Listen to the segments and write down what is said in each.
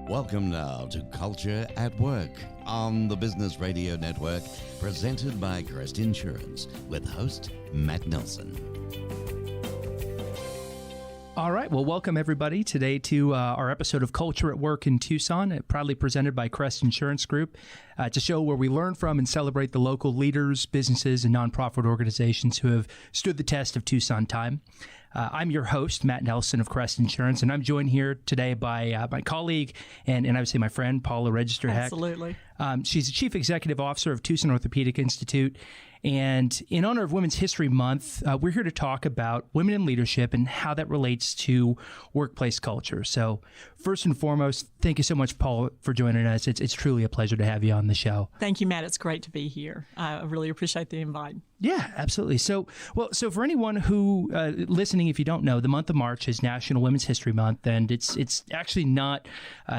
Welcome now to Culture at Work on the Business Radio Network, presented by Crest Insurance, with host Matt Nelson. All right. Well, welcome everybody today to our episode of Culture at Work in Tucson, proudly presented by Crest Insurance Group. It's a show where we learn from and celebrate the local leaders, businesses, and nonprofit organizations who have stood the test of Tucson time. I'm your host, Matt Nelson of Crest Insurance, and I'm joined here today by my colleague and I would say my friend, Paula Register-Hecht. Absolutely. She's the Chief Executive Officer of Tucson Orthopaedic Institute. And in honor of Women's History Month, we're here to talk about women in leadership and how that relates to workplace culture. So first and foremost, thank you so much, Paula, for joining us. It's truly a pleasure to have you on the show. Thank you, Matt. It's great to be here. I really appreciate the invite. Yeah, absolutely. So for anyone who listening, if you don't know, the month of March is National Women's History Month, and it's actually not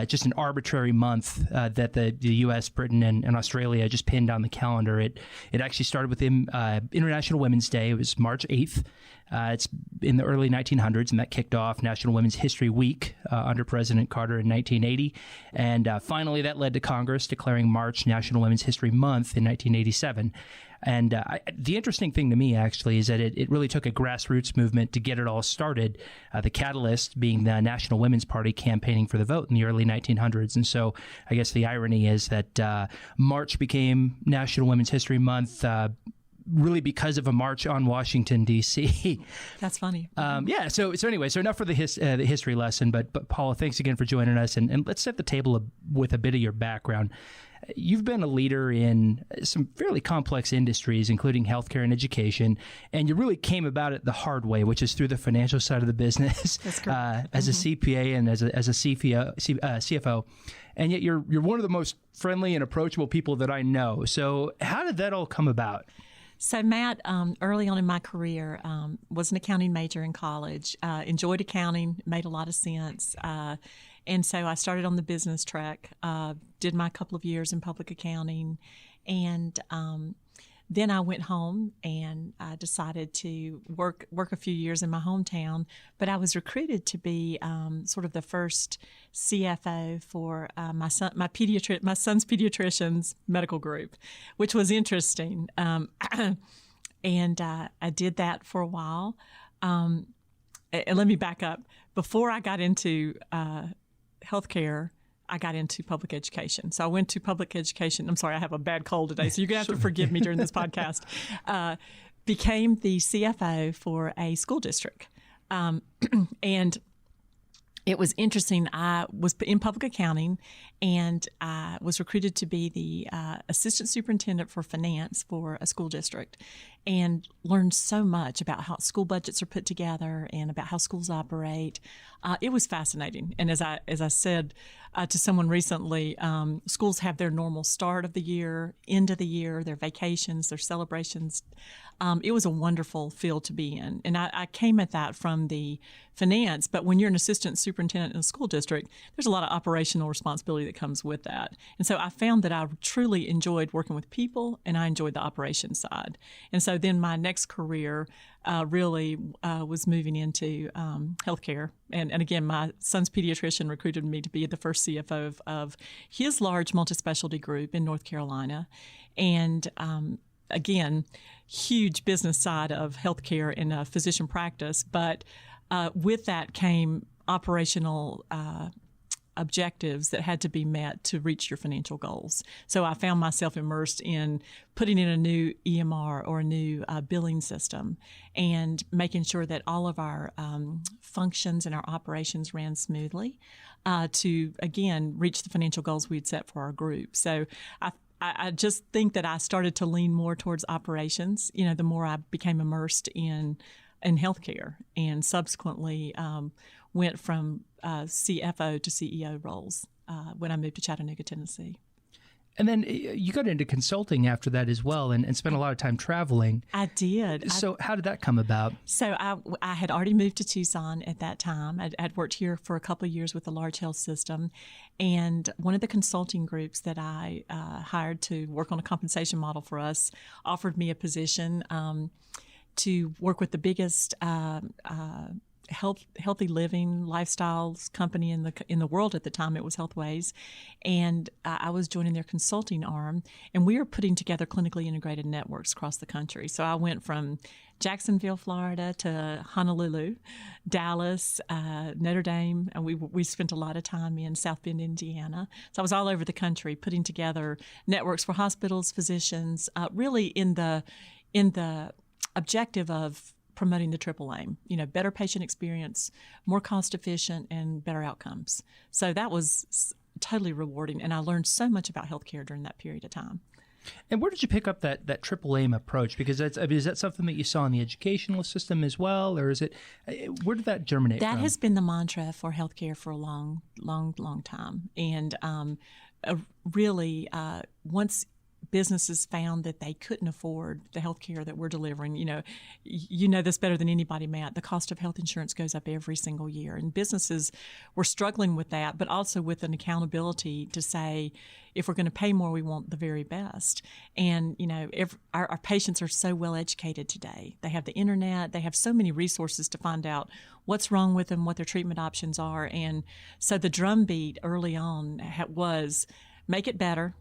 just an arbitrary month that the U.S., Britain, and Australia just pinned on the calendar. It actually started with International Women's Day. It was March 8th. It's in the early 1900s, and that kicked off National Women's History Week under President Carter in 1980. And finally, that led to Congress declaring March National Women's History Month in 1987. And the interesting thing to me, actually, is that it really took a grassroots movement to get it all started, the catalyst being the National Women's Party campaigning for the vote in the early 1900s. And so I guess the irony is that March became National Women's History Month really because of a march on Washington, D.C. That's funny. So anyway, enough for the history lesson. But Paula, thanks again for joining us. And let's set the table with a bit of your background. You've been a leader in some fairly complex industries, including healthcare and education, and you really came about it the hard way, which is through the financial side of the business. That's correct. As a CPA and as a CFO. And yet you're one of the most friendly and approachable people that I know. So how did that all come about? So, Matt, early on in my career, was an accounting major in college, enjoyed accounting, made a lot of sense. And so I started on the business track, did my couple of years in public accounting, and then I went home and decided to work a few years in my hometown. But I was recruited to be sort of the first CFO for my son's pediatrician's medical group, which was interesting. And I did that for a while. And let me back up. Before I got into healthcare, I got into public education. So I went to public education. I'm sorry, I have a bad cold today, so you're going to have to forgive me during this podcast. Became the CFO for a school district. And it was interesting. I was in public accounting, and I was recruited to be the assistant superintendent for finance for a school district, and learned so much about how school budgets are put together and about how schools operate. It was fascinating. And as I said to someone recently, schools have their normal start of the year, end of the year, their vacations, their celebrations. It was a wonderful field to be in. And I came at that from the finance, but when you're an assistant superintendent in a school district, there's a lot of operational responsibility that comes with that. And so I found that I truly enjoyed working with people, and I enjoyed the operations side. And so then my next career really was moving into healthcare. And again, my son's pediatrician recruited me to be the first CFO of his large multi-specialty group in North Carolina. And again, huge business side of healthcare and physician practice. But with that came operational objectives that had to be met to reach your financial goals. So I found myself immersed in putting in a new EMR or a new billing system and making sure that all of our functions and our operations ran smoothly to, again, reach the financial goals we'd set for our group. So I just think that I started to lean more towards operations, the more I became immersed in healthcare, and subsequently went from CFO to CEO roles when I moved to Chattanooga, Tennessee. And then you got into consulting after that as well, and spent a lot of time traveling. I did. So how did that come about? So I had already moved to Tucson at that time. I'd worked here for a couple of years with a large health system. And one of the consulting groups that I hired to work on a compensation model for us offered me a position to work with the biggest healthy living lifestyles company in the world at the time. It was Healthways, and I was joining their consulting arm, and we were putting together clinically integrated networks across the country. So I went from Jacksonville, Florida, to Honolulu, Dallas, Notre Dame, and we spent a lot of time in South Bend, Indiana. So I was all over the country putting together networks for hospitals, physicians, really in the objective of promoting the triple aim, better patient experience, more cost efficient, and better outcomes. So that was totally rewarding, and I learned so much about healthcare during that period of time. And where did you pick up that triple aim approach? Because is that something that you saw in the educational system as well, or is it? Where did that germinate That from? has been the mantra for healthcare for a long, long, long time, and really, once businesses found that they couldn't afford the health care that we're delivering. You know this better than anybody, Matt. The cost of health insurance goes up every single year, and businesses were struggling with that, but also with an accountability to say, if we're going to pay more, we want the very best. And, our patients are so well educated today. They have the internet. They have so many resources to find out what's wrong with them, what their treatment options are. And so the drumbeat early on was make it better,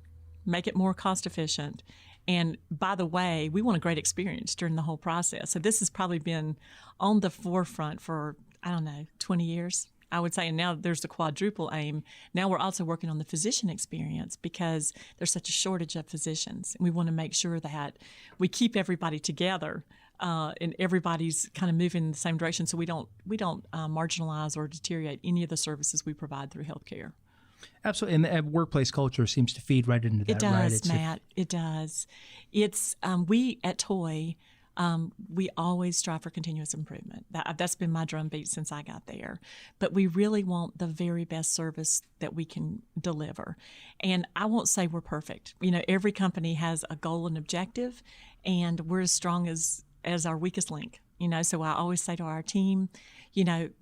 make it more cost efficient. And by the way, we want a great experience during the whole process. So this has probably been on the forefront for, 20 years, I would say. And now there's the quadruple aim. Now we're also working on the physician experience because there's such a shortage of physicians. And we want to make sure that we keep everybody together and everybody's kind of moving in the same direction, so we don't marginalize or deteriorate any of the services we provide through healthcare. Absolutely, and workplace culture seems to feed right into that. It does, right? Matt. It does. It's we at TOY, we always strive for continuous improvement. That's been my drumbeat since I got there. But we really want the very best service that we can deliver. And I won't say we're perfect. Every company has a goal and objective, and we're as strong as our weakest link. So I always say to our team,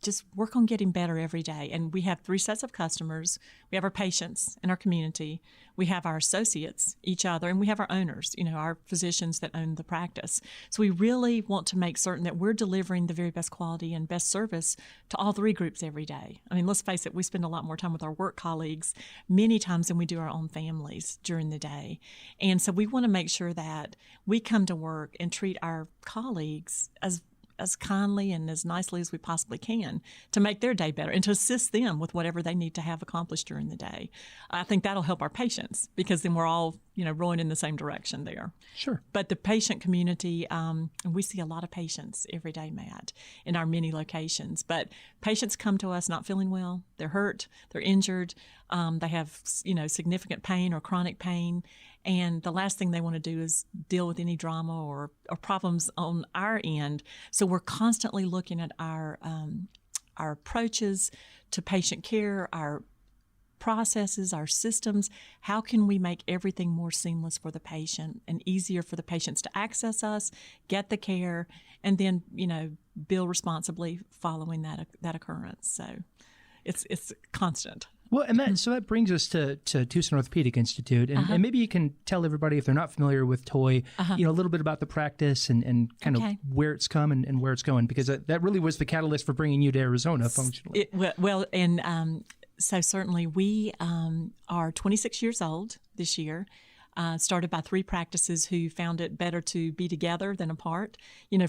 just work on getting better every day. And we have 3 sets of customers. We have our patients in our community. We have our associates, each other, and we have our owners, our physicians that own the practice. So we really want to make certain that we're delivering the very best quality and best service to all 3 groups every day. I mean, let's face it, we spend a lot more time with our work colleagues many times than we do our own families during the day. And so we want to make sure that we come to work and treat our colleagues as kindly and as nicely as we possibly can to make their day better and to assist them with whatever they need to have accomplished during the day. I think that'll help our patients because then we're all, rowing in the same direction there. Sure. But the patient community, we see a lot of patients every day, Matt, in our many locations. But patients come to us not feeling well. They're hurt. They're injured. They have, significant pain or chronic pain. And the last thing they want to do is deal with any drama or problems on our end. So we're constantly looking at our approaches to patient care, our processes, our systems. How can we make everything more seamless for the patient and easier for the patients to access us, get the care, and then, bill responsibly following that occurrence. So it's constant. Well, and that brings us to Tucson Orthopaedic Institute, and maybe you can tell everybody, if they're not familiar with TOY, a little bit about the practice and kind of where it's come and where it's going, because that really was the catalyst for bringing you to Arizona functionally. So certainly we are 26 years old this year. Started by 3 practices who found it better to be together than apart,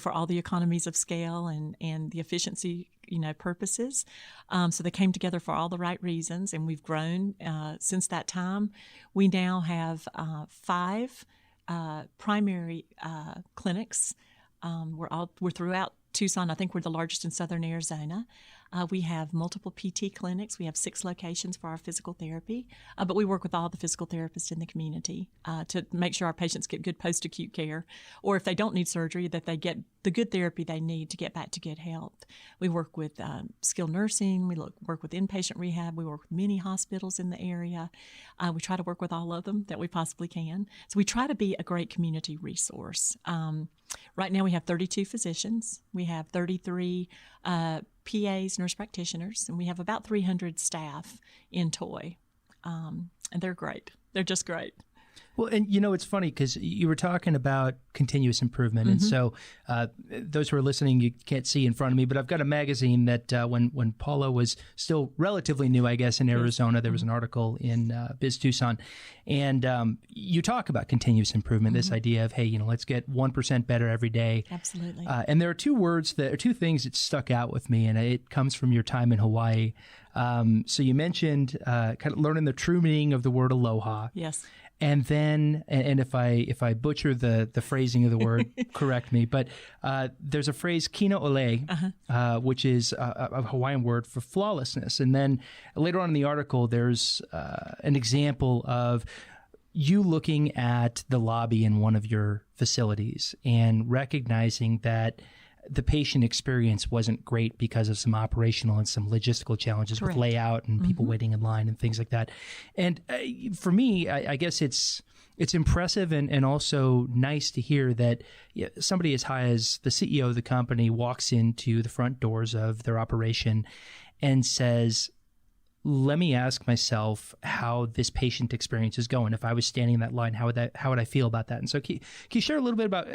for all the economies of scale and the efficiency, purposes. So they came together for all the right reasons, and we've grown since that time. We now have 5 primary clinics. We're throughout Tucson. I think we're the largest in southern Arizona. We have multiple PT clinics. We have 6 locations for our physical therapy, but we work with all the physical therapists in the community to make sure our patients get good post-acute care, or if they don't need surgery, that they get the good therapy they need to get back to good health. We work with skilled nursing. We work with inpatient rehab. We work with many hospitals in the area. We try to work with all of them that we possibly can. So we try to be a great community resource. Right now we have 32 physicians. We have 33 PAs, nurse practitioners, and we have about 300 staff in TOY. And they're great. They're just great. Well, and it's funny because you were talking about continuous improvement. And so those who are listening, you can't see in front of me, but I've got a magazine that when Paula was still relatively new, I guess, in Arizona, there was an article in Biz Tucson. And you talk about continuous improvement, this idea of, hey, let's get 1% better every day. Absolutely. And there are two things that stuck out with me, and it comes from your time in Hawaii. So you mentioned kind of learning the true meaning of the word aloha. Yes. And then, and if I butcher the phrasing of the word, correct me. But there's a phrase kino ole, which is a Hawaiian word for flawlessness. And then later on in the article, there's an example of you looking at the lobby in one of your facilities and recognizing that the patient experience wasn't great because of some operational and some logistical challenges with layout and people waiting in line and things like that. And for me, I guess it's impressive and also nice to hear that somebody as high as the CEO of the company walks into the front doors of their operation and says, let me ask myself how this patient experience is going. If I was standing in that line, how would I feel about that? And so can you share a little bit about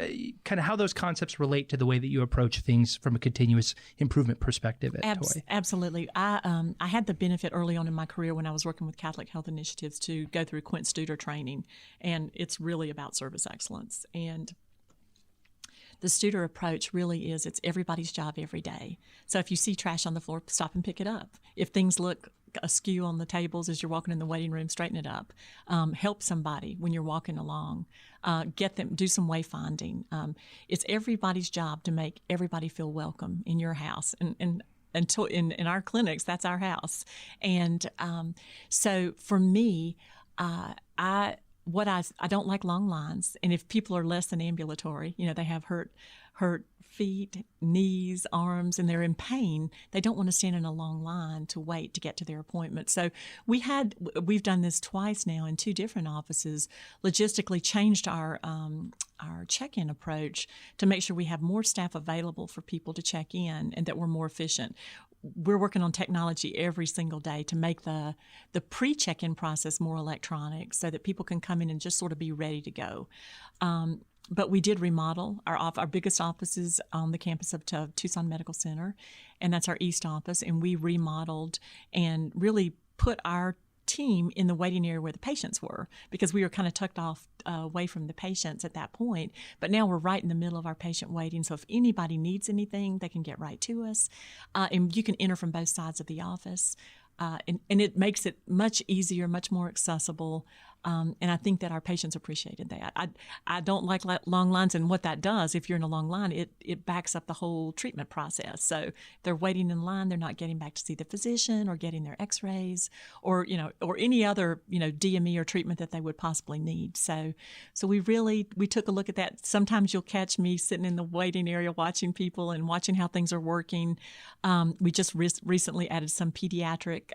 kind of how those concepts relate to the way that you approach things from a continuous improvement perspective at Hawaii? Absolutely. I had the benefit early on in my career when I was working with Catholic Health Initiatives to go through Quint Studer training, and it's really about service excellence. And the Studer approach really is it's everybody's job every day. So if you see trash on the floor, stop and pick it up. If things look askew on the tables as you're walking in the waiting room, straighten it up. Help somebody when you're walking along. Get them, do some wayfinding. It's everybody's job to make everybody feel welcome in your house. And until in our clinics, that's our house. And so for me, I don't like long lines. And if people are less than ambulatory, they have hurt feet, knees, arms, and they're in pain, they don't want to stand in a long line to wait to get to their appointment. So we've done this twice now in 2 different offices, logistically changed our check-in approach to make sure we have more staff available for people to check in and that we're more efficient. We're working on technology every single day to make the pre-check-in process more electronic so that people can come in and just sort of be ready to go. But we did remodel our biggest offices on the campus of Tucson Medical Center, and that's our East office. And we remodeled and really put our team in the waiting area where the patients were, because we were kind of tucked off away from the patients at that point. But now we're right in the middle of our patient waiting. So if anybody needs anything, they can get right to us. And you can enter from both sides of the office. And it makes it much easier, much more accessible. And I think that our patients appreciated that. I don't like long lines, and what that does, if you're in a long line, it backs up the whole treatment process. So they're waiting in line, they're not getting back to see the physician or getting their x-rays or any other, DME or treatment that they would possibly need. So we took a look at that. Sometimes you'll catch me sitting in the waiting area watching people and watching how things are working. We just recently added some pediatric,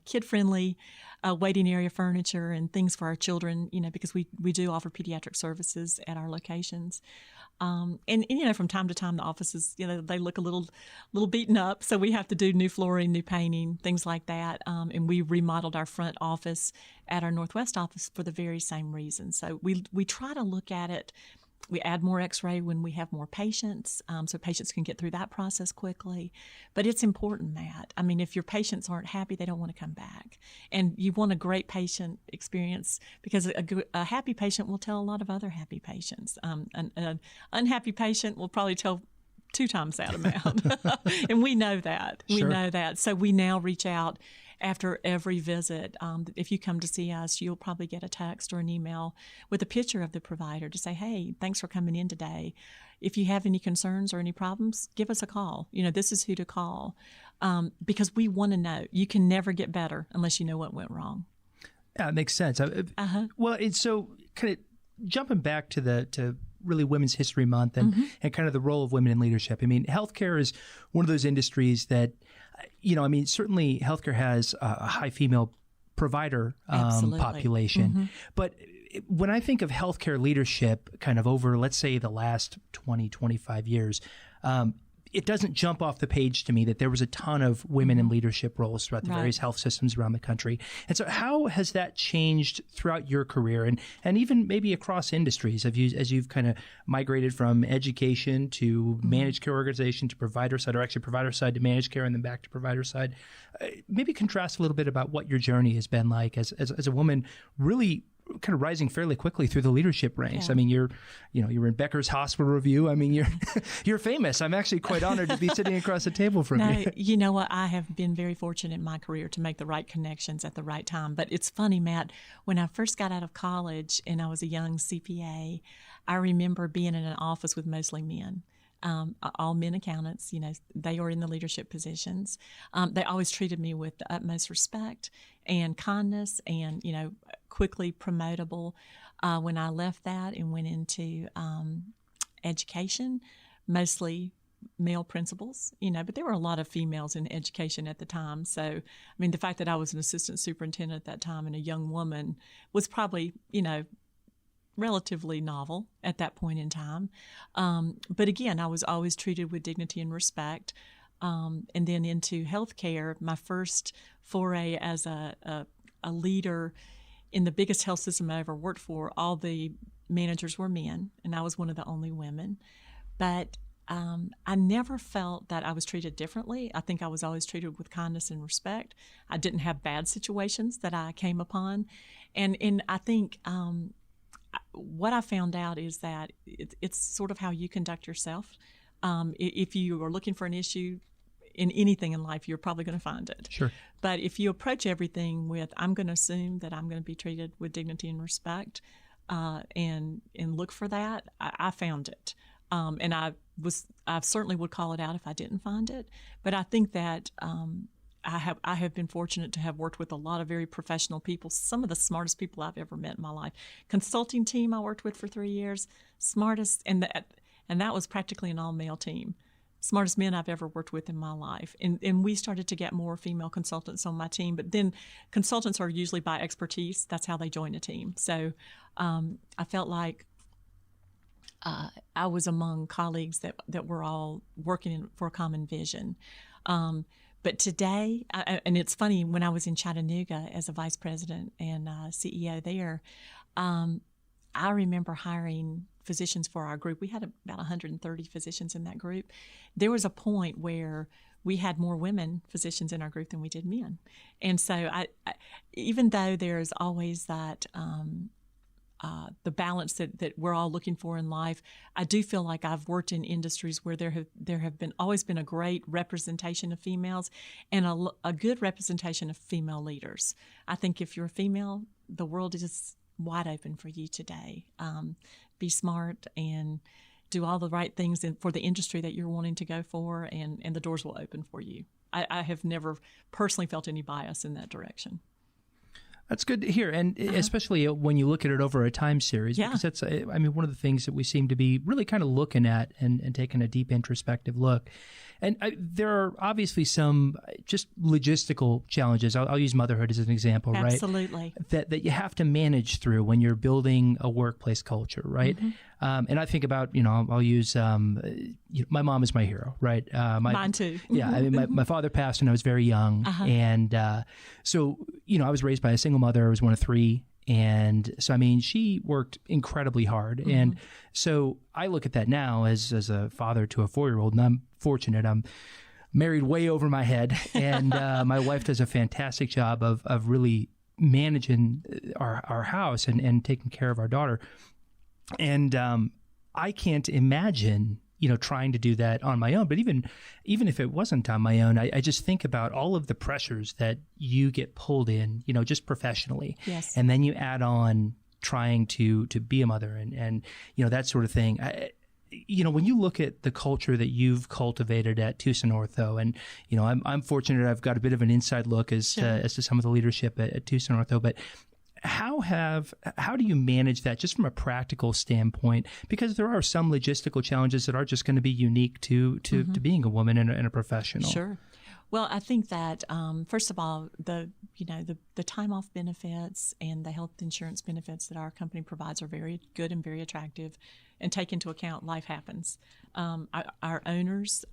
kid-friendly waiting area furniture and things for our children, because we do offer pediatric services at our locations. And from time to time, the offices, they look a little beaten up. So we have to do new flooring, new painting, things like that. And we remodeled our front office at our Northwest office for the very same reason. So we try to look at it. We add more x-ray when we have more patients, so patients can get through that process quickly. But it's important, Matt. I mean, if your patients aren't happy, they don't want to come back. And you want a great patient experience, because a happy patient will tell a lot of other happy patients. An unhappy patient will probably tell 2 times that amount. And we know that. Sure. We know that. So we now reach out after every visit. If you come to see us, you'll probably get a text or an email with a picture of the provider to say, hey, thanks for coming in today. If you have any concerns or any problems, give us a call. This is who to call, because we want to know. You can never get better unless you know what went wrong. Yeah, it makes sense. Well, it's so kind of jumping back to really Women's History Month and kind of the role of women in leadership. I mean, healthcare is one of those industries that, certainly healthcare has a high female provider population. But when I think of healthcare leadership kind of over, let's say, the last 20, 25 years, it doesn't jump off the page to me that there was a ton of women in leadership roles throughout the various health systems around the country. And so how has that changed throughout your career and even maybe across industries as you've kind of migrated from education to managed care organization to provider side, or actually provider side to managed care and then back to provider side? Maybe contrast a little bit about what your journey has been like as a woman really kind of rising fairly quickly through the leadership ranks. Yeah. I mean, you're in Becker's Hospital Review. I mean, you're famous. I'm actually quite honored to be sitting across the table from you. You know what? I have been very fortunate in my career to make the right connections at the right time. But it's funny, Matt, when I first got out of college and I was a young CPA, I remember being in an office with mostly men. All men accountants, they are in the leadership positions. They always treated me with the utmost respect and kindness and, quickly promotable. When I left that and went into education, mostly male principals, but there were a lot of females in education at the time. So, I mean, the fact that I was an assistant superintendent at that time and a young woman was probably, relatively novel at that point in time. But again, I was always treated with dignity and respect. And then into healthcare, my first foray as a leader in the biggest health system I ever worked for, all the managers were men, and I was one of the only women. But I never felt that I was treated differently. I think I was always treated with kindness and respect. I didn't have bad situations that I came upon. And I think what I found out is that it's sort of how you conduct yourself. If you are looking for an issue in anything in life, you're probably going to find it. Sure. But if you approach everything with, I'm going to assume that I'm going to be treated with dignity and respect, and look for that, I found it. And I certainly would call it out if I didn't find it. But I think that I have been fortunate to have worked with a lot of very professional people, some of the smartest people I've ever met in my life. Consulting team I worked with for 3 years, smartest, and that was practically an all-male team. Smartest men I've ever worked with in my life. And we started to get more female consultants on my team. But then consultants are usually by expertise. That's how they join a team. So I felt like I was among colleagues that were all working for a common vision. But today, and it's funny, when I was in Chattanooga as a vice president and CEO there, I remember hiring physicians for our group. We had about 130 physicians in that group. There was a point where we had more women physicians in our group than we did men. And so I even though there's always that the balance that we're all looking for in life, I do feel like I've worked in industries where there have always been a great representation of females and a good representation of female leaders. I think if you're a female, the world is wide open for you today. Be smart and do all the right things for the industry that you're wanting to go for, and the doors will open for you. I have never personally felt any bias in that direction. That's good to hear, and especially when you look at it over a time series, because that's, one of the things that we seem to be really kind of looking at and taking a deep introspective look. And there are obviously some just logistical challenges. I'll use motherhood as an example, right? Absolutely. That you have to manage through when you're building a workplace culture, right? Mm-hmm. And I think about, I'll use, my mom is my hero, right? Mine too. Yeah, my father passed when I was very young. And so, I was raised by a single mother. I was one of three. And so, she worked incredibly hard. Mm-hmm. And so I look at that now as a father to a 4-year-old, and I'm fortunate. I'm married way over my head. And my wife does a fantastic job of really managing our house and taking care of our daughter. And I can't imagine trying to do that on my own. But even if it wasn't on my own, I just think about all of the pressures that you get pulled in, just professionally. Yes. And then you add on trying to be a mother and that sort of thing. When you look at the culture that you've cultivated at Tucson Ortho, and I'm fortunate I've got a bit of an inside look as to some of the leadership at Tucson Ortho, but how do you manage that just from a practical standpoint? Because there are some logistical challenges that are just going to be unique to being a woman and a professional. Sure. Well, I think that first of all, the time off benefits and the health insurance benefits that our company provides are very good and very attractive, and take into account life happens. Our owners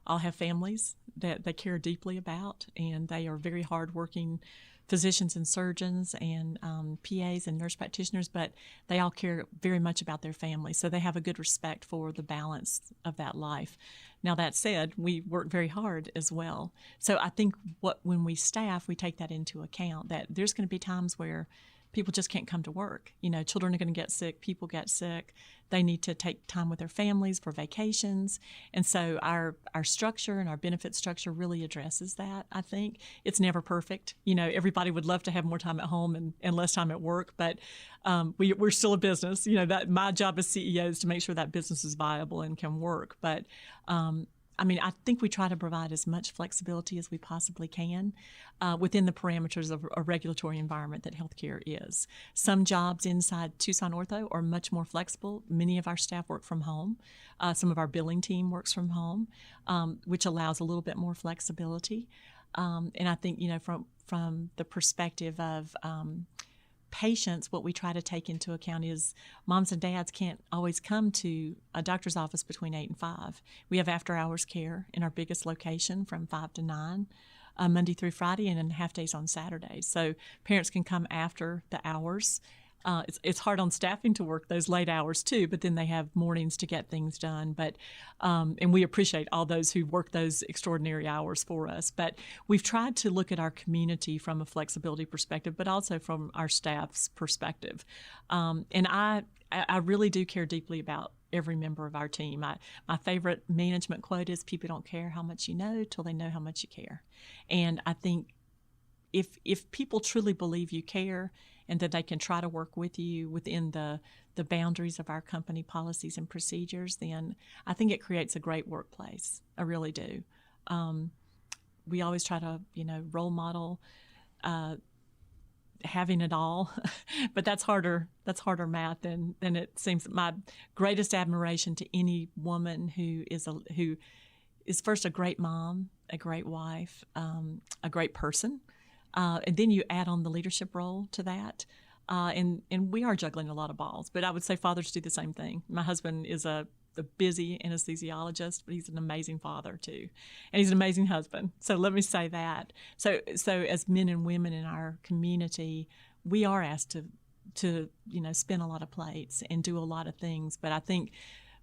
all have families that they care deeply about, and they are very hardworking physicians and surgeons and PAs and nurse practitioners, but they all care very much about their families, so they have a good respect for the balance of that life. Now, that said, we work very hard as well. So I think when we staff, we take that into account, that there's going to be times where people just can't come to work. Children are going to get sick, people get sick. They need to take time with their families for vacations. And so our structure and our benefit structure really addresses that, I think. It's never perfect. Everybody would love to have more time at home and less time at work, but we're still a business. That my job as CEO is to make sure that business is viable and can work. But I think we try to provide as much flexibility as we possibly can within the parameters of a regulatory environment that healthcare is. Some jobs inside Tucson Ortho are much more flexible. Many of our staff work from home. Some of our billing team works from home, which allows a little bit more flexibility. And I think, from the perspective of patients, what we try to take into account is moms and dads can't always come to a doctor's office between 8 and 5. We have after-hours care in our biggest location from 5 to 9, Monday through Friday, and then half days on Saturdays. So parents can come after the hours. It's hard on staffing to work those late hours too, but then they have mornings to get things done. But and we appreciate all those who work those extraordinary hours for us. But we've tried to look at our community from a flexibility perspective, but also from our staff's perspective. And I really do care deeply about every member of our team. My favorite management quote is, "People don't care how much you know till they know how much you care." And I think if people truly believe you care and that they can try to work with you within the boundaries of our company policies and procedures, then I think it creates a great workplace. I really do. We always try to, role model having it all, but that's harder math than it seems. My greatest admiration to any woman who is first a great mom, a great wife, a great person. And then you add on the leadership role to that. And we are juggling a lot of balls, but I would say fathers do the same thing. My husband is a busy anesthesiologist, but he's an amazing father too. And he's an amazing husband. So let me say that. So as men and women in our community, we are asked to spin a lot of plates and do a lot of things. But I think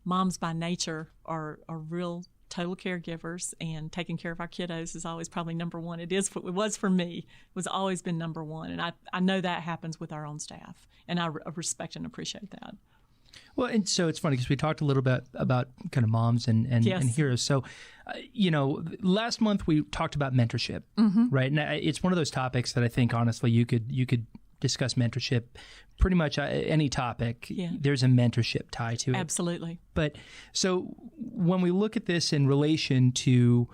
moms by nature are real total caregivers, and taking care of our kiddos is always probably number one. It was for me. It was always been number one, and I know that happens with our own staff, and I respect and appreciate that. Well, and so it's funny because we talked a little bit about kind of moms and heroes. So, last month we talked about mentorship, right? And it's one of those topics that I think honestly you could discuss mentorship pretty much any topic. Yeah. There's a mentorship tie to it. Absolutely. But so when we look at this in relation to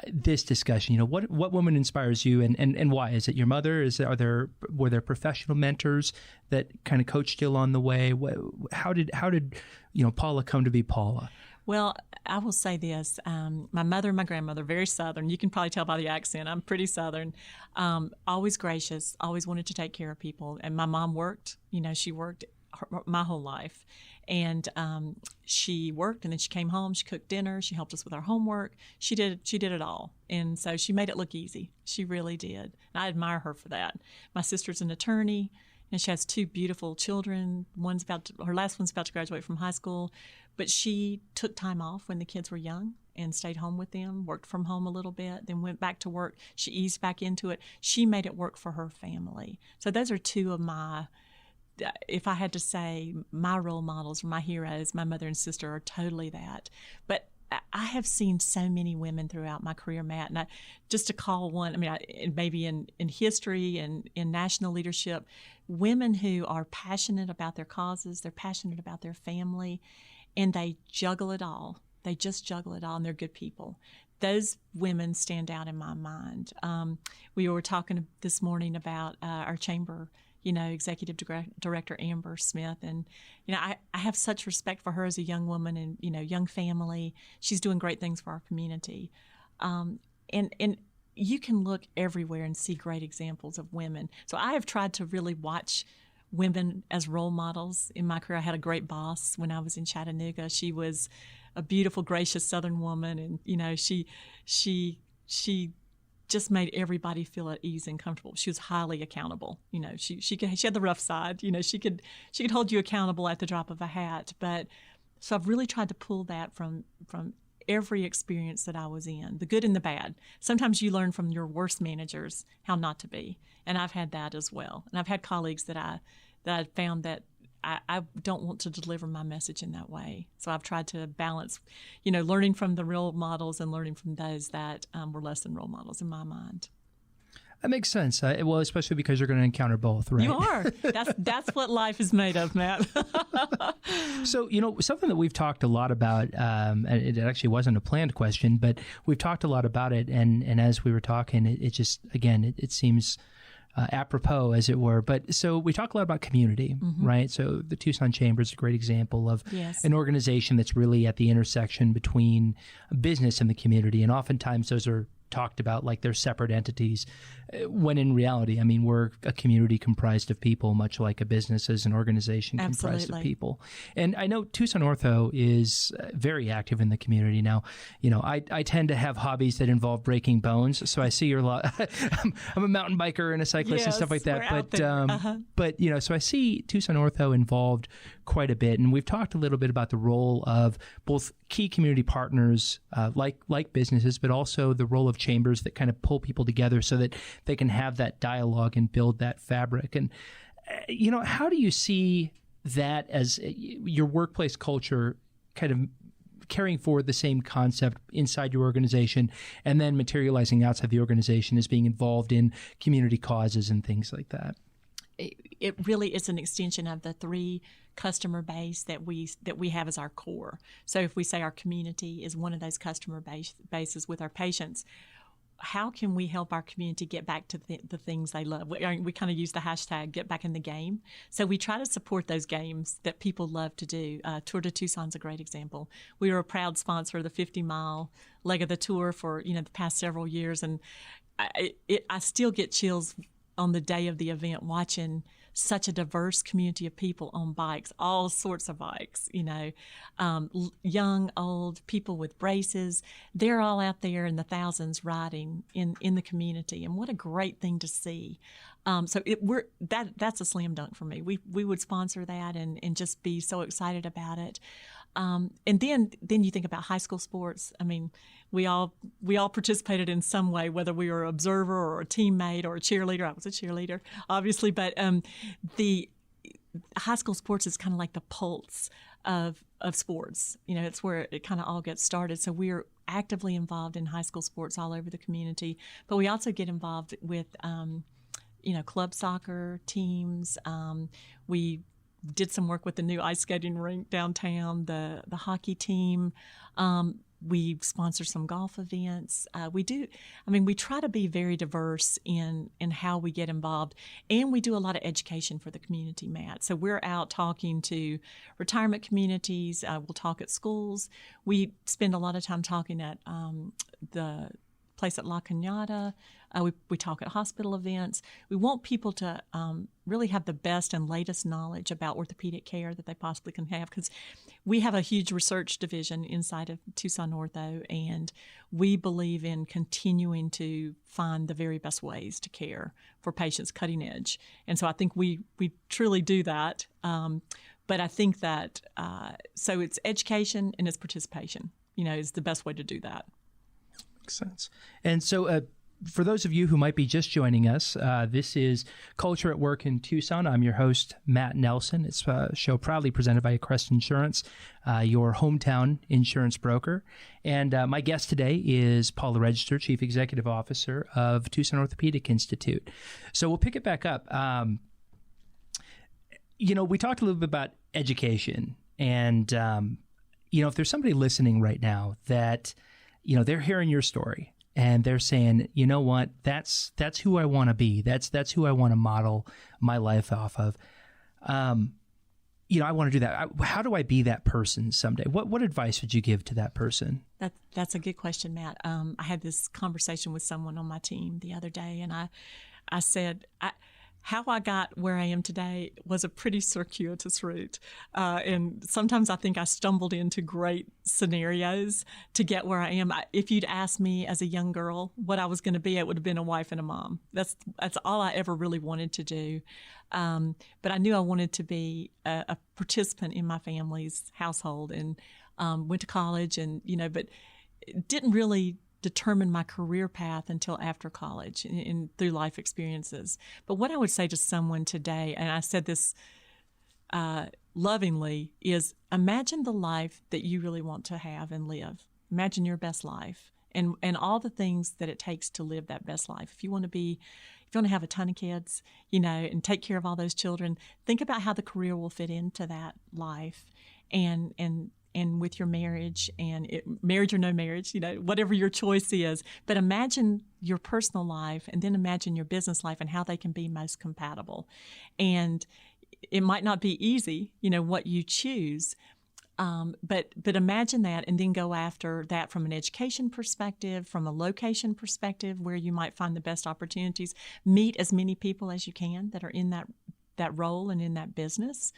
this discussion, what woman inspires you and why? Is it your mother? Were there professional mentors that kind of coached you along the way? How did Paula come to be Paula? Well, I will say this. My mother and my grandmother, very Southern. You can probably tell by the accent. I'm pretty Southern. Always gracious, always wanted to take care of people. And my mom worked. She worked my whole life. And she worked, and then she came home. She cooked dinner. She helped us with our homework. She did it all. And so she made it look easy. She really did. And I admire her for that. My sister's an attorney, and she has 2 beautiful children. Her last one's about to graduate from high school. But she took time off when the kids were young and stayed home with them, worked from home a little bit, then went back to work. She eased back into it. She made it work for her family. So those are 2 of my, if I had to say, my role models or my heroes. My mother and sister are totally that. But I have seen so many women throughout my career, Matt, and just to call one, maybe in history and in national leadership, women who are passionate about their causes, they're passionate about their family, and they juggle it all. They just juggle it all, and they're good people. Those women stand out in my mind. We were talking this morning about our chamber, Executive Director Amber Smith, and I have such respect for her as a young woman and young family. She's doing great things for our community. and you can look everywhere and see great examples of women. So I have tried to really watch women as role models in my career. I had a great boss when I was in Chattanooga. She was a beautiful, gracious Southern woman, and she just made everybody feel at ease and comfortable. She was highly accountable. She had the rough side. She could hold you accountable at the drop of a hat. But so I've really tried to pull that from every experience that I was in, the good and the bad. Sometimes you learn from your worst managers how not to be, and I've had that as well. And I've had colleagues that I found that I don't want to deliver my message in that way. So I've tried to balance, learning from the role models and learning from those that were less than role models in my mind. That makes sense. Well, especially because you're going to encounter both, right? You are. That's what life is made of, Matt. So, something that we've talked a lot about, and it actually wasn't a planned question, but we've talked a lot about it. And as we were talking, it just, again, it seems apropos, as it were. But so we talk a lot about community, right? So the Tucson Chamber is a great example of an organization that's really at the intersection between business and the community. And oftentimes those are talked about like they're separate entities, when in reality, I mean, we're a community comprised of people, much like a business is an organization comprised of people. And I know Tucson Ortho is very active in the community now. I tend to have hobbies that involve breaking bones, so I see your lot. I'm a mountain biker and a cyclist and stuff like that. But so I see Tucson Ortho involved quite a bit, and we've talked a little bit about the role of both key community partners like businesses, but also the role of chambers that kind of pull people together so that they can have that dialogue and build that fabric. And how do you see that as your workplace culture kind of carrying forward the same concept inside your organization and then materializing outside the organization as being involved in community causes and things like that? It really is an extension of the three customer base that we have as our core. So if we say our community is one of those customer bases with our patients, how can we help our community get back to the things they love? We kind of use the hashtag get back in the game. So we try to support those games that people love to do. Tour de Tucson's a great example. We were a proud sponsor of the 50-mile leg of the tour for the past several years, and I still get chills on the day of the event watching such a diverse community of people on bikes, all sorts of bikes, young, old, people with braces. They're all out there in the thousands riding in the community, and what a great thing to see. So that's a slam dunk for me. We would sponsor that and just be so excited about it. And then you think about high school sports. I mean, we all participated in some way, whether we were an observer or a teammate or a cheerleader. I was a cheerleader, obviously, but the high school sports is kind of like the pulse of sports. It's where it kind of all gets started. So we're actively involved in high school sports all over the community, but we also get involved with club soccer teams. We did some work with the new ice skating rink downtown, the hockey team. We sponsor some golf events. We try to be very diverse in how we get involved, and we do a lot of education for the community, Matt. So we're out talking to retirement communities. We'll talk at schools. We spend a lot of time talking at the place at La Cañada. We talk at hospital events. We want people to really have the best and latest knowledge about orthopedic care that they possibly can have, because we have a huge research division inside of Tucson Ortho, and we believe in continuing to find the very best ways to care for patients, cutting edge. And so I think we truly do that. But I think that, so it's education and it's participation, is the best way to do that. Makes sense. And so for those of you who might be just joining us, this is Culture at Work in Tucson. I'm your host, Matt Nelson. It's a show proudly presented by Crest Insurance, your hometown insurance broker. And my guest today is Paula Register, Chief Executive Officer of Tucson Orthopaedic Institute. So we'll pick it back up. We talked a little bit about education. And, if there's somebody listening right now that, they're hearing your story, and they're saying, you know what, that's who I want to be. That's who I want to model my life off of. I want to do that. How do I be that person someday? What advice would you give to that person? That's a good question, Matt. I had this conversation with someone on my team the other day, and I said, how I got where I am today was a pretty circuitous route. And sometimes I think I stumbled into great scenarios to get where I am. If you'd asked me as a young girl what I was going to be, it would have been a wife and a mom. That's all I ever really wanted to do. But I knew I wanted to be a participant in my family's household, and went to college, and but didn't really determine my career path until after college and through life experiences. But what I would say to someone today, and I said this lovingly, is imagine the life that you really want to have and live. Imagine your best life and all the things that it takes to live that best life. If you want to have a ton of kids, and take care of all those children, think about how the career will fit into that life, and with your marriage, marriage or no marriage, whatever your choice is. But imagine your personal life, and then imagine your business life and how they can be most compatible. And it might not be easy, what you choose, but imagine that, and then go after that from an education perspective, from a location perspective, where you might find the best opportunities. Meet as many people as you can that are in that role and in that business.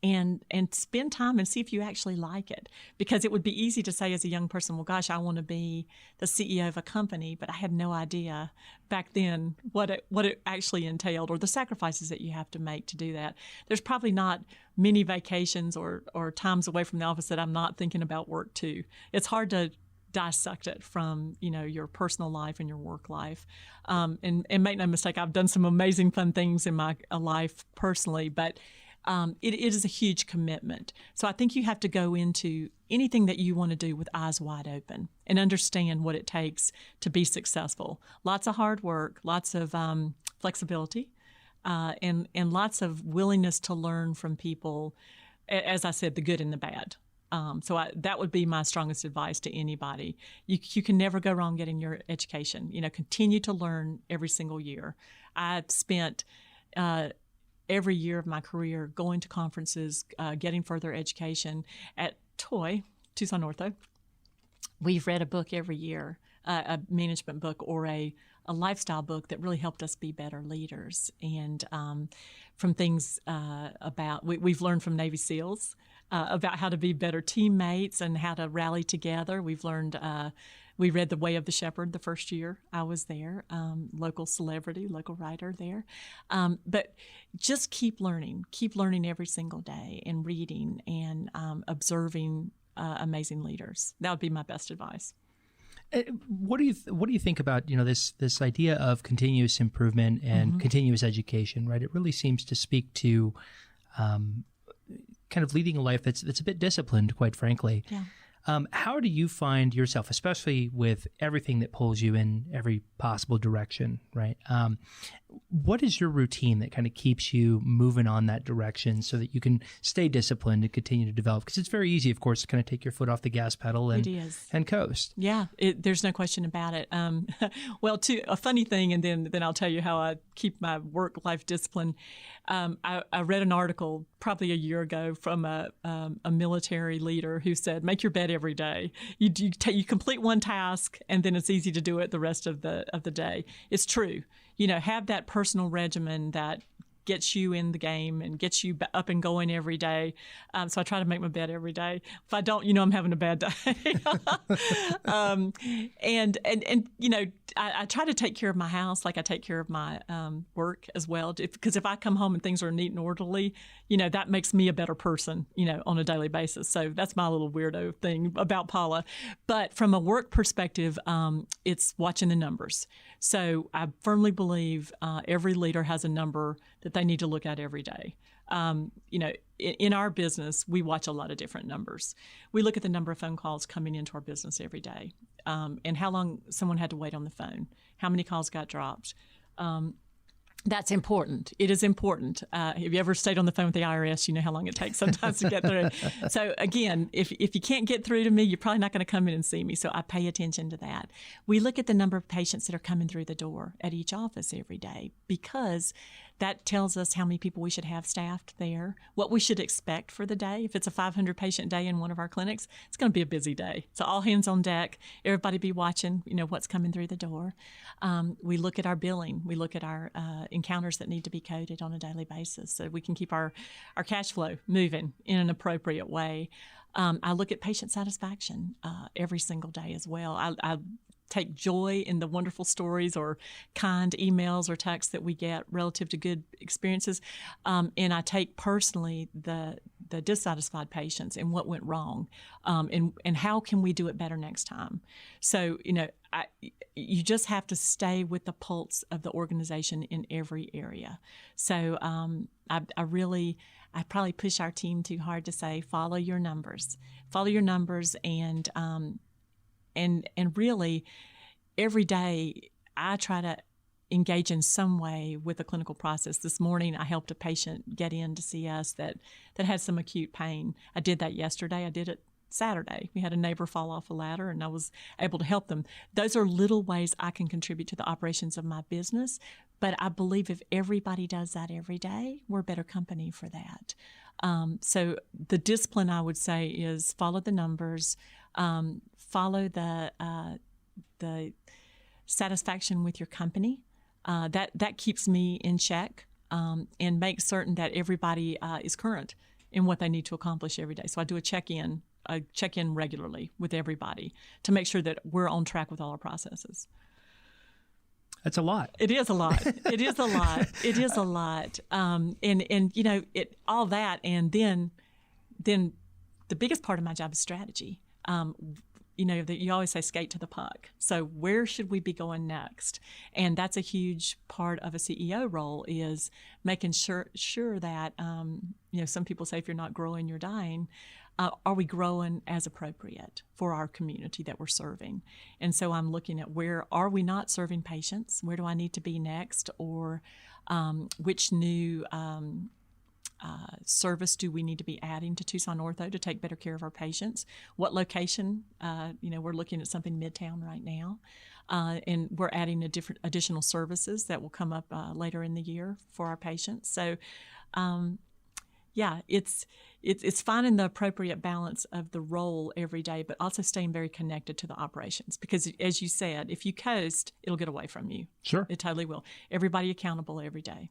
And spend time and see if you actually like it. Because it would be easy to say as a young person, well, gosh, I want to be the CEO of a company, but I had no idea back then what it actually entailed, or the sacrifices that you have to make to do that. There's probably not many vacations or times away from the office that I'm not thinking about work too. It's hard to dissect it from your personal life and your work life, and make no mistake, I've done some amazing fun things in my life personally, but it is a huge commitment. So I think you have to go into anything that you want to do with eyes wide open and understand what it takes to be successful. Lots of hard work, lots of flexibility, and lots of willingness to learn from people, as I said, the good and the bad. That would be my strongest advice to anybody. You can never go wrong getting your education. Continue to learn every single year. I've spent every year of my career going to conferences, getting further education. At Tucson Ortho, we've read a book every year, a management book or a lifestyle book that really helped us be better leaders. And from things we've learned from Navy SEALs about how to be better teammates and how to rally together. We've learned we read The Way of the Shepherd the first year I was there, local celebrity, local writer there. But just keep learning every single day, and reading and observing amazing leaders. That would be my best advice. What do you think about this idea of continuous improvement and continuous education? Right, it really seems to speak to kind of leading a life that's a bit disciplined, quite frankly. Yeah. How do you find yourself, especially with everything that pulls you in every possible direction, right? What is your routine that kind of keeps you moving on that direction so that you can stay disciplined and continue to develop? Because it's very easy, of course, to kind of take your foot off the gas pedal and coast. Yeah, there's no question about it. Well, a funny thing, and then I'll tell you how I keep my work-life discipline. I read an article probably a year ago from a military leader who said, make your bed every day. You complete one task, and then it's easy to do it the rest of the day. It's true. Have that personal regimen that gets you in the game and gets you up and going every day. So I try to make my bed every day. If I don't, I'm having a bad day. I try to take care of my house like I take care of my work as well. Because if I come home and things are neat and orderly, that makes me a better person, on a daily basis. So that's my little weirdo thing about Paula. But from a work perspective, it's watching the numbers. So I firmly believe every leader has a number that they need to look at every day. In our business, we watch a lot of different numbers. We look at the number of phone calls coming into our business every day, and how long someone had to wait on the phone, how many calls got dropped. That's important. It is important. Have you ever stayed on the phone with the IRS? You know how long it takes sometimes to get through. So again, if you can't get through to me, you're probably not going to come in and see me. So I pay attention to that. We look at the number of patients that are coming through the door at each office every day, because that tells us how many people we should have staffed there, what we should expect for the day. If it's a 500 patient day in one of our clinics, it's going to be a busy day. So all hands on deck, everybody be watching, what's coming through the door. We look at our billing. We look at our encounters that need to be coded on a daily basis so we can keep our cash flow moving in an appropriate way. I look at patient satisfaction every single day as well. I take joy in the wonderful stories or kind emails or texts that we get relative to good experiences. And I take personally the dissatisfied patients and what went wrong, and how can we do it better next time. So, you just have to stay with the pulse of the organization in every area. So I probably push our team too hard to say, follow your numbers, and really, every day I try to engage in some way with the clinical process. This morning, I helped a patient get in to see us that had some acute pain. I did that yesterday. I did it Saturday. We had a neighbor fall off a ladder, and I was able to help them. Those are little ways I can contribute to the operations of my business, but I believe if everybody does that every day, we're better company for that. So the discipline, I would say, is follow the numbers, follow the satisfaction with your company. That keeps me in check, and makes certain that everybody is current in what they need to accomplish every day. So I do a check-in regularly with everybody to make sure that we're on track with all our processes. That's a lot. It is a lot. It is a lot. It is a lot. And all that, and then the biggest part of my job is strategy. You always say skate to the puck. So where should we be going next? And that's a huge part of a CEO role, is making sure that, some people say if you're not growing, you're dying. Are we growing as appropriate for our community that we're serving? And so I'm looking at, where are we not serving patients? Where do I need to be next? Or which new service do we need to be adding to Tucson Ortho to take better care of our patients? What location? We're looking at something Midtown right now, and we're adding additional services that will come up later in the year for our patients. So, it's finding the appropriate balance of the role every day, but also staying very connected to the operations. Because, as you said, if you coast, it'll get away from you. Sure, it totally will. Everybody accountable every day.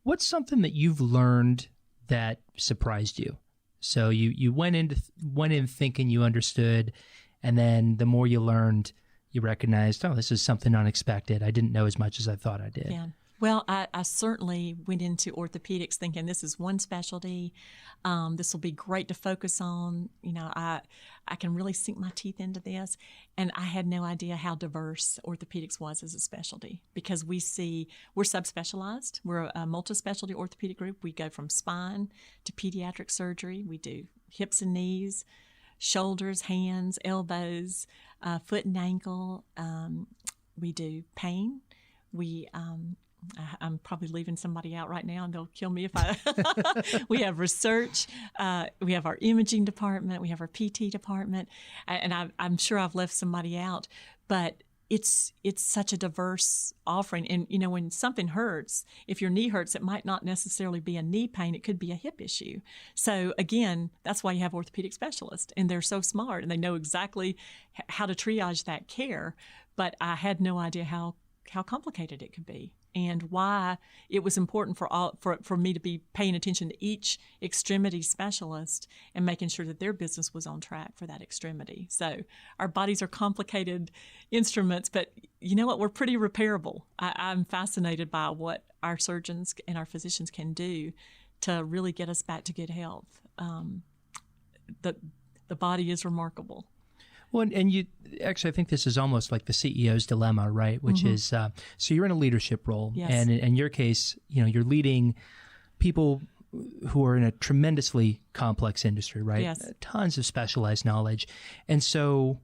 What's something that you've learned that surprised you? So you went in thinking you understood, and then the more you learned, you recognized, oh, this is something unexpected. I didn't know as much as I thought I did. Yeah. Well, I certainly went into orthopedics thinking this is one specialty. This will be great to focus on. I can really sink my teeth into this. And I had no idea how diverse orthopedics was as a specialty, because we're subspecialized. We're a multi-specialty orthopedic group. We go from spine to pediatric surgery. We do hips and knees, shoulders, hands, elbows, foot and ankle. We do pain. I'm probably leaving somebody out right now, and they'll kill me if I. We have research. We have our imaging department. We have our PT department, and I'm sure I've left somebody out. But it's such a diverse offering. And when something hurts, if your knee hurts, it might not necessarily be a knee pain. It could be a hip issue. So again, that's why you have orthopedic specialists, and they're so smart and they know exactly how to triage that care. But I had no idea how complicated it could be, and why it was important for me to be paying attention to each extremity specialist and making sure that their business was on track for that extremity. So our bodies are complicated instruments, but you know what? We're pretty repairable. I'm fascinated by what our surgeons and our physicians can do to really get us back to good health. The body is remarkable. Well, and you actually, I think this is almost like the CEO's dilemma, right? Which is, so you're in a leadership role, yes. And in your case, you're leading people who are in a tremendously complex industry, right? Yes. Tons of specialized knowledge, and so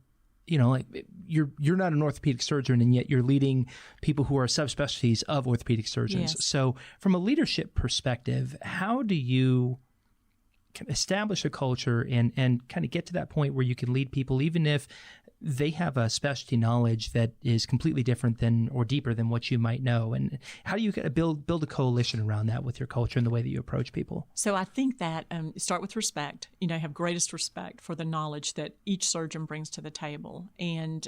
like you're not an orthopedic surgeon, and yet you're leading people who are subspecialties of orthopedic surgeons. Yes. So from a leadership perspective, how do you establish a culture and kind of get to that point where you can lead people, even if they have a specialty knowledge that is completely different than or deeper than what you might know? And how do you build a coalition around that with your culture and the way that you approach people? So I think that start with respect. Have greatest respect for the knowledge that each surgeon brings to the table, and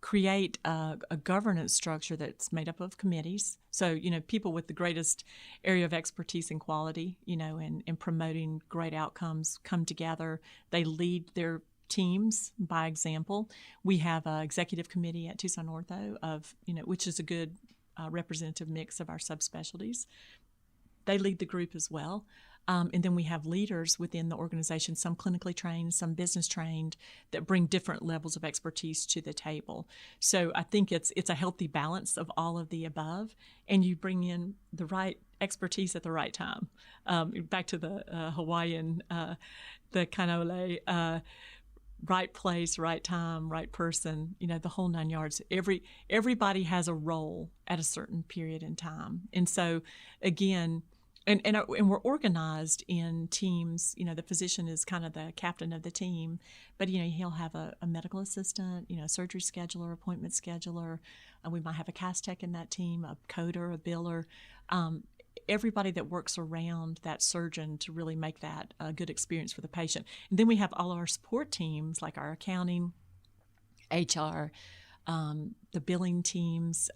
create a governance structure that's made up of committees. So, people with the greatest area of expertise and quality, and promoting great outcomes come together. They lead their teams by example. We have an executive committee at Tucson Ortho which is a good representative mix of our subspecialties. They lead the group as well. And then we have leaders within the organization, some clinically trained, some business trained, that bring different levels of expertise to the table. So I think it's a healthy balance of all of the above, and you bring in the right expertise at the right time. Back to the Hawaiian, the kanole, right place, right time, right person, the whole 9 yards. Everybody has a role at a certain period in time. And so, again, and we're organized in teams. The physician is kind of the captain of the team, but, he'll have a medical assistant, a surgery scheduler, appointment scheduler. We might have a cast tech in that team, a coder, a biller. Everybody that works around that surgeon to really make that a good experience for the patient. And then we have all our support teams, like our accounting, HR, the billing teams.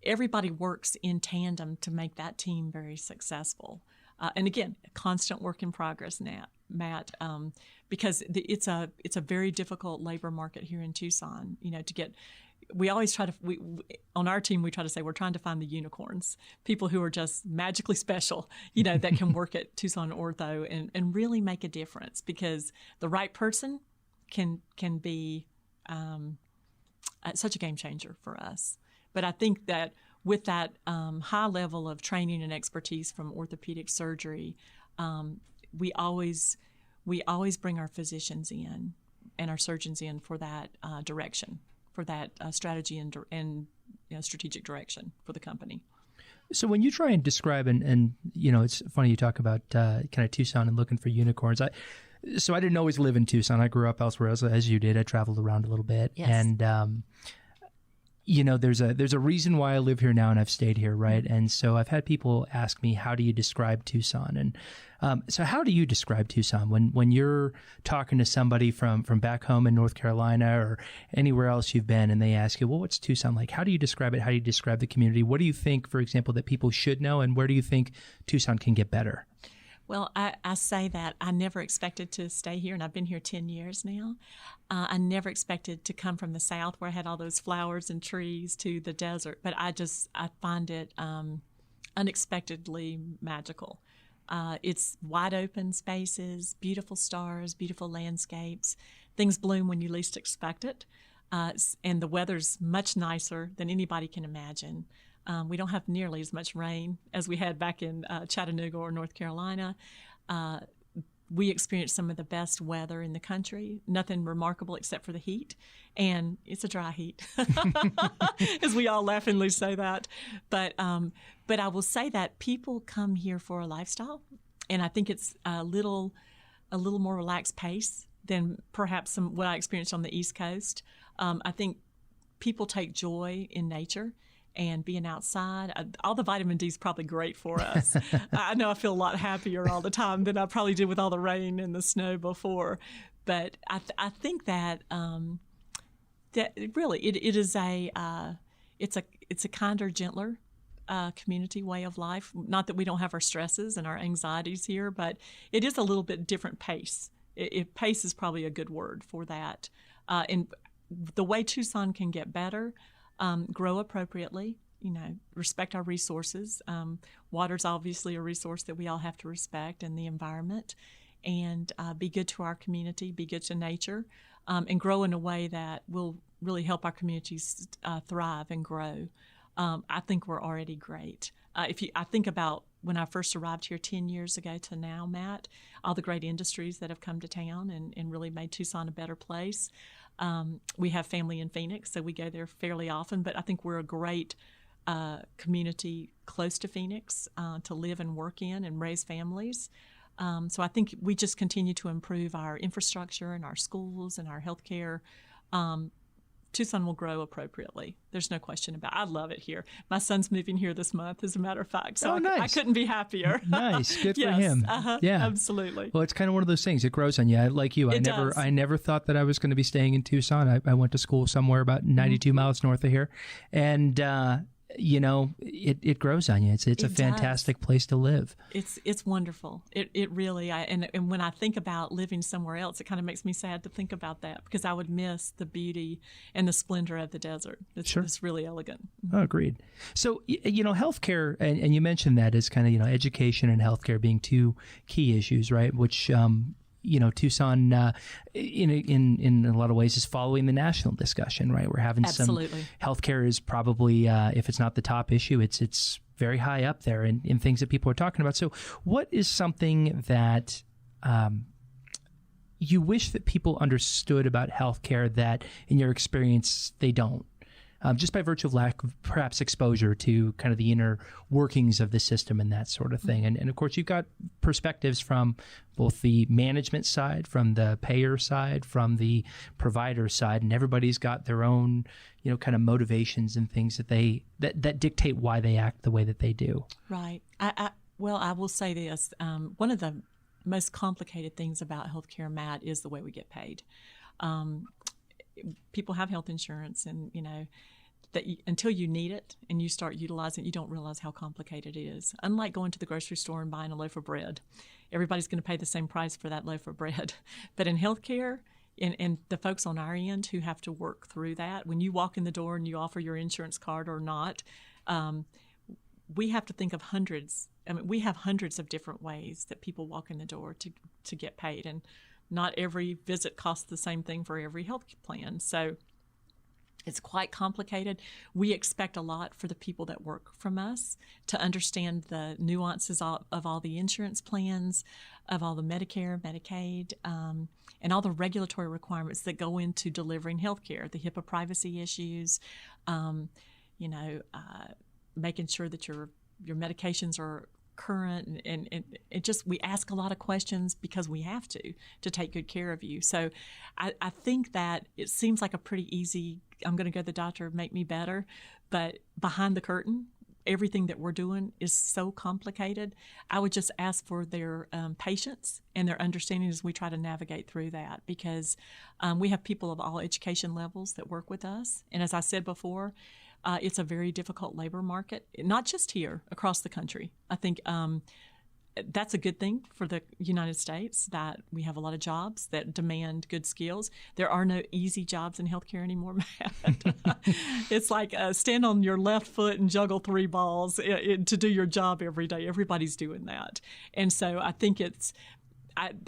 Everybody works in tandem to make that team very successful. And again, a constant work in progress now, Matt, because it's a very difficult labor market here in Tucson. To get. We always try to, on our team, we try to say we're trying to find the unicorns, people who are just magically special, that can work at Tucson Ortho and really make a difference, because the right person can be such a game changer for us. But I think that with that high level of training and expertise from orthopedic surgery, we always bring our physicians in and our surgeons in for that direction, for that strategy and strategic direction for the company. So when you try and describe, and it's funny you talk about kind of Tucson and looking for unicorns. So I didn't always live in Tucson. I grew up elsewhere, as you did. I traveled around a little bit. Yes. And there's a reason why I live here now, and I've stayed here, right? And so I've had people ask me, how do you describe Tucson? And so how do you describe Tucson when you're talking to somebody from back home in North Carolina or anywhere else you've been, and they ask you, well, what's Tucson like? How do you describe it? How do you describe the community? What do you think, for example, that people should know, and where do you think Tucson can get better? Well, I say that I never expected to stay here, and I've been here 10 years now. I never expected to come from the South, where I had all those flowers and trees, to the desert. But I find it unexpectedly magical. It's wide open spaces, beautiful stars, beautiful landscapes. Things bloom when you least expect it. And the weather's much nicer than anybody can imagine. We don't have nearly as much rain as we had back in Chattanooga or North Carolina. We experienced some of the best weather in the country. Nothing remarkable except for the heat, and it's a dry heat, as we all laughingly say that. But I will say that people come here for a lifestyle, and I think it's a little more relaxed pace than perhaps what I experienced on the East Coast. I think people take joy in nature and being outside. All the vitamin D is probably great for us. I know I feel a lot happier all the time than I probably did with all the rain and the snow before. But I think that that really it is it's a kinder, gentler community way of life. Not that we don't have our stresses and our anxieties here, but it is a little bit different pace. Pace is probably a good word for that. And the way Tucson can get better. Grow appropriately, respect our resources. Water's obviously a resource that we all have to respect, and the environment, and be good to our community, be good to nature, and grow in a way that will really help our communities thrive and grow. I think we're already great. I think about when I first arrived here 10 years ago to now, Matt, all the great industries that have come to town and really made Tucson a better place. We have family in Phoenix, so we go there fairly often, but I think we're a great community close to Phoenix to live and work in and raise families. So I think we just continue to improve our infrastructure and our schools and our healthcare. Tucson will grow appropriately. There's no question about it. I love it here. My son's moving here this month, as a matter of fact. So nice. I couldn't be happier. Nice. Good yes, for him. Yeah, absolutely. Well, it's kind of one of those things. It grows on you. Like you, I never thought that I was going to be staying in Tucson. I went to school somewhere about 92 miles north of here. And, it grows on you. It's a fantastic place to live. It's wonderful. It really, and when I think about living somewhere else, it kind of makes me sad to think about that, because I would miss the beauty and the splendor of the desert. It's really elegant. Oh, agreed. So, healthcare, and you mentioned that as kind of, education and healthcare being two key issues, right? Which, Tucson, in a lot of ways, is following the national discussion, right? We're having Absolutely. some healthcare is probably, if it's not the top issue, it's very high up there in things that people are talking about. So, what is something that you wish that people understood about healthcare that, in your experience, they don't? Just by virtue of lack of perhaps exposure to kind of the inner workings of the system and that sort of thing. And of course, you've got perspectives from both the management side, from the payer side, from the provider side, and everybody's got their own, kind of motivations and things that dictate why they act the way that they do. Right. I will say this. One of the most complicated things about healthcare, Matt, is the way we get paid. People have health insurance, and that until you need it and you start utilizing it, you don't realize how complicated it is. Unlike going to the grocery store and buying a loaf of bread, everybody's going to pay the same price for that loaf of bread. But in healthcare, and the folks on our end who have to work through that, when you walk in the door and you offer your insurance card or not, we have to think of hundreds. We have hundreds of different ways that people walk in the door to get paid, and not every visit costs the same thing for every health plan. So it's quite complicated. We expect a lot for the people that work from us to understand the nuances of all the insurance plans, of all the Medicare, Medicaid, and all the regulatory requirements that go into delivering health care, the HIPAA privacy issues, making sure that your medications are current, and it just, we ask a lot of questions because we have to take good care of you. So I think that it seems like a pretty easy, I'm going to go to the doctor, make me better, but behind the curtain, everything that we're doing is so complicated. I would just ask for their patience and their understanding as we try to navigate through that, because we have people of all education levels that work with us. And as I said before, it's a very difficult labor market, not just here, across the country. I think that's a good thing for the United States, that we have a lot of jobs that demand good skills. There are no easy jobs in healthcare anymore, Matt. It's like stand on your left foot and juggle 3 balls to do your job every day. Everybody's doing that. And so I think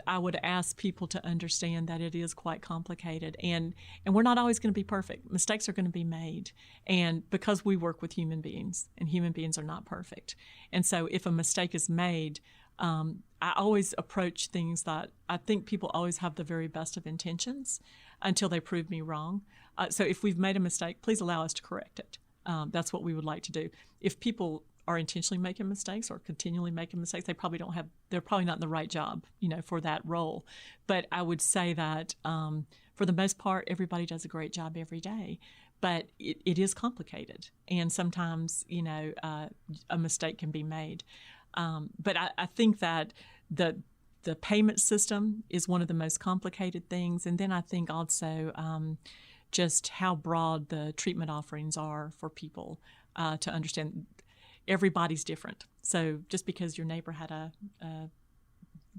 I would ask people to understand that it is quite complicated, and we're not always going to be perfect. Mistakes are going to be made, and because we work with human beings, and human beings are not perfect. And so if a mistake is made, I always approach things that I think people always have the very best of intentions until they prove me wrong. So if we've made a mistake, please allow us to correct it. That's what we would like to do. If people are intentionally making mistakes or continually making mistakes, they're probably not in the right job, for that role. But I would say that for the most part, everybody does a great job every day. But it is complicated, and sometimes, a mistake can be made. But I think that the payment system is one of the most complicated things. And then I think also just how broad the treatment offerings are for people to understand. Everybody's different. So just because your neighbor had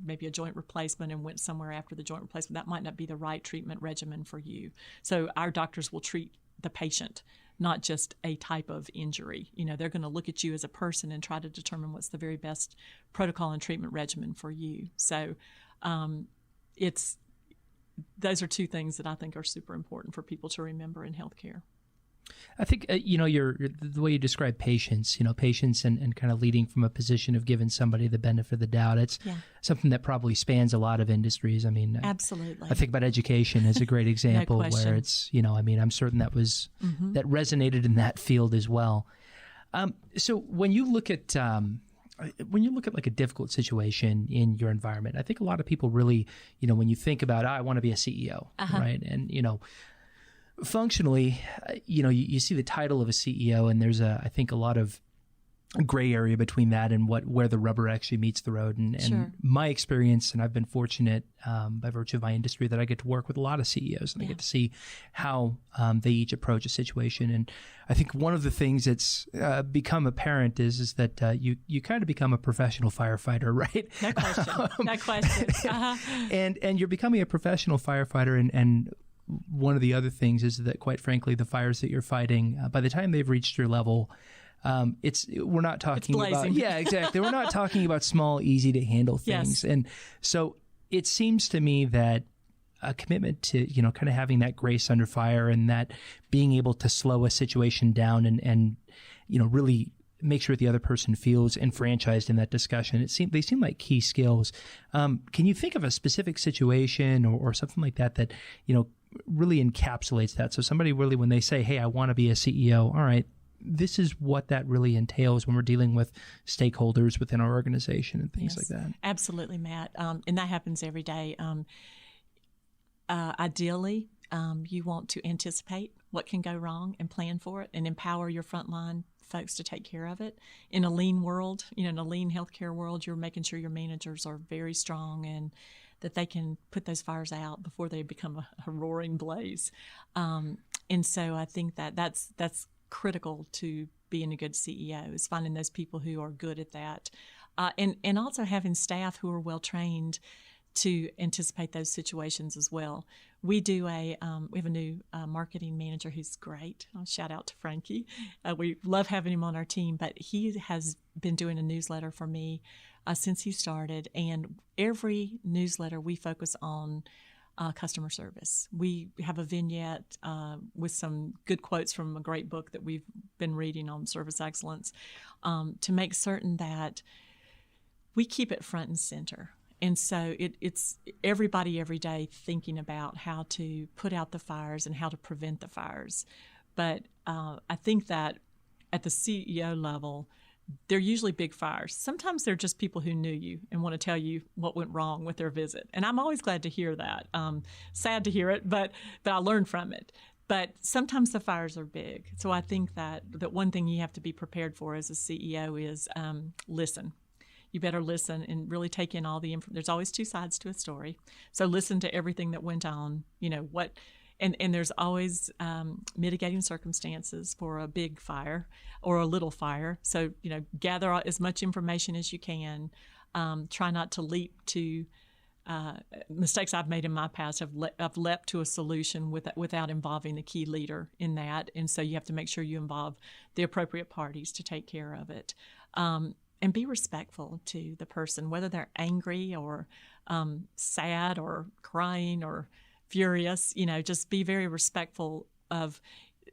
maybe a joint replacement and went somewhere after the joint replacement, that might not be the right treatment regimen for you. So our doctors will treat the patient, not just a type of injury. They're going to look at you as a person and try to determine what's the very best protocol and treatment regimen for you. So those are 2 things that I think are super important for people to remember in healthcare. I think, the way you describe patience, patience and kind of leading from a position of giving somebody the benefit of the doubt. It's something that probably spans a lot of industries. I mean, absolutely. I think about education as a great example where it's, I'm certain that was, that resonated in that field as well. So when you look at like a difficult situation in your environment, I think a lot of people really, when you think about, I want to be a CEO, right? And, functionally, you see the title of a CEO, and there's I think a lot of gray area between that and where the rubber actually meets the road. And my experience, and I've been fortunate by virtue of my industry that I get to work with a lot of CEOs, and I get to see how they each approach a situation. And I think one of the things that's become apparent is that you kind of become a professional firefighter, right? No question. No question. And you're becoming a professional firefighter, and one of the other things is that, quite frankly, the fires that you're fighting, by the time they've reached your level, we're not talking about, exactly. We're not talking about small, easy to handle things. And so it seems to me that a commitment to, kind of having that grace under fire and that being able to slow a situation down and really make sure the other person feels enfranchised in that discussion. They seem like key skills. Can you think of a specific situation or something like that, really encapsulates that? So somebody really, when they say, hey, I want to be a CEO, all right, this is what that really entails when we're dealing with stakeholders within our organization and things like that. Absolutely, Matt. And that happens every day. Ideally, you want to anticipate what can go wrong and plan for it and empower your frontline folks to take care of it. In a lean world, in a lean healthcare world, you're making sure your managers are very strong and that they can put those fires out before they become a roaring blaze. And so I think that's critical to being a good CEO, is finding those people who are good at that. And also having staff who are well trained to anticipate those situations as well. We have a new marketing manager who's great. I'll shout out to Frankie. We love having him on our team, but he has been doing a newsletter for me since he started. And every newsletter we focus on customer service. We have a vignette with some good quotes from a great book that we've been reading on service excellence to make certain that we keep it front and center. And so it's everybody every day thinking about how to put out the fires and how to prevent the fires. But I think that at the CEO level, they're usually big fires. Sometimes they're just people who knew you and want to tell you what went wrong with their visit. And I'm always glad to hear that. Sad to hear it, but I learned from it. But sometimes the fires are big. So I think that one thing you have to be prepared for as a CEO is listen. You better listen and really take in all the information. There's always two sides to a story. So listen to everything that went on, and there's always mitigating circumstances for a big fire or a little fire. So, gather as much information as you can. Try not to leap to mistakes I've made in my past. I've leapt to a solution without involving the key leader in that. And so you have to make sure you involve the appropriate parties to take care of it. And be respectful to the person, whether they're angry or sad or crying or furious. Just be very respectful of.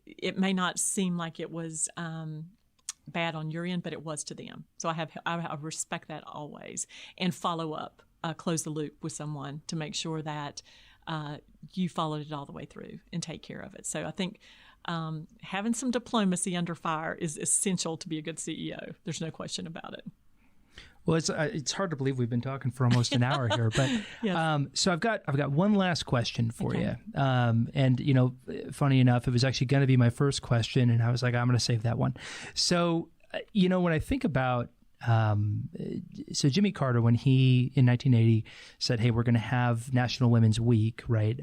It may not seem like it was bad on your end, but it was to them. So I respect that always, and follow up, close the loop with someone to make sure that you followed it all the way through and take care of it. So I think. Having some diplomacy under fire is essential to be a good CEO. There's no question about it. Well, it's hard to believe we've been talking for almost an hour here, but yes. So I've got one last question for you. And funny enough, it was actually going to be my first question, and I was like, I'm going to save that one. So when I think about so Jimmy Carter, when he in 1980 said, "Hey, we're going to have National Women's Week, right?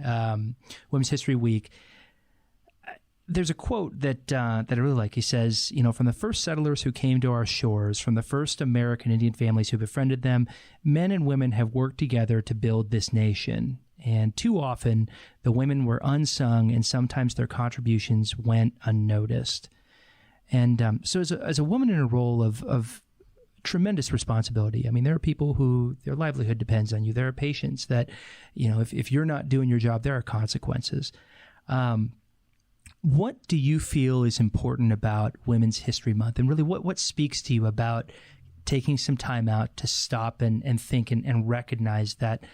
Women's History Week." There's a quote that I really like. He says, from the first settlers who came to our shores, from the first American Indian families who befriended them, men and women have worked together to build this nation. And too often, the women were unsung, and sometimes their contributions went unnoticed. And so as a woman in a role of tremendous responsibility, I mean, there are people who their livelihood depends on you. There are patients that, if you're not doing your job, there are consequences. What do you feel is important about Women's History Month? And really, what speaks to you about taking some time out to stop and think and recognize that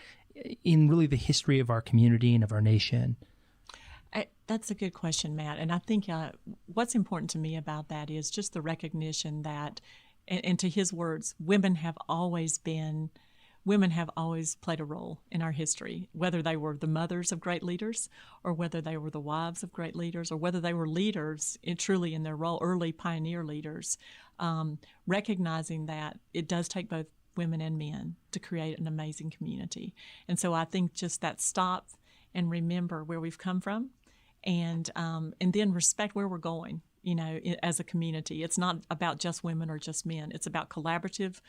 in really the history of our community and of our nation? That's a good question, Matt. And I think what's important to me about that is just the recognition that, and to his words, women have always played a role in our history, whether they were the mothers of great leaders or whether they were the wives of great leaders or whether they were leaders truly in their role, early pioneer leaders, recognizing that it does take both women and men to create an amazing community. And so I think just that stop and remember where we've come from and then respect where we're going, as a community. It's not about just women or just men. It's about collaborative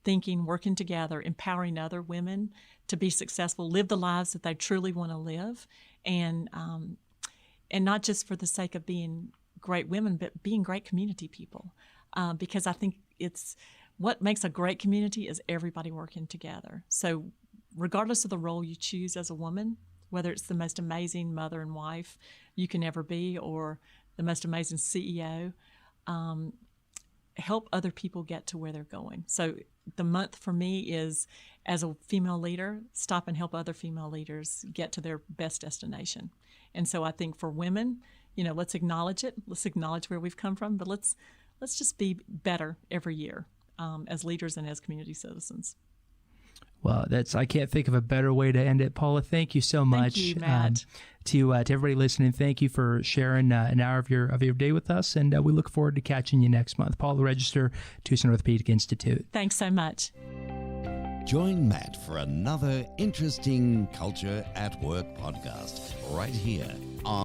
thinking, working together, empowering other women to be successful, live the lives that they truly want to live, and not just for the sake of being great women, but being great community people. Because I think it's what makes a great community is everybody working together. So regardless of the role you choose as a woman, whether it's the most amazing mother and wife you can ever be or the most amazing CEO, help other people get to where they're going. So the month for me is, as a female leader, stop and help other female leaders get to their best destination. And so I think for women, let's acknowledge it. Let's acknowledge where we've come from, but let's just be better every year as leaders and as community citizens. Well, I can't think of a better way to end it. Paula, thank you so much. Thank you, Matt. To everybody listening, thank you for sharing an hour of your day with us, and we look forward to catching you next month. Paula Register, Tucson Orthopaedic Institute. Thanks so much. Join Matt for another interesting Culture at Work podcast right here on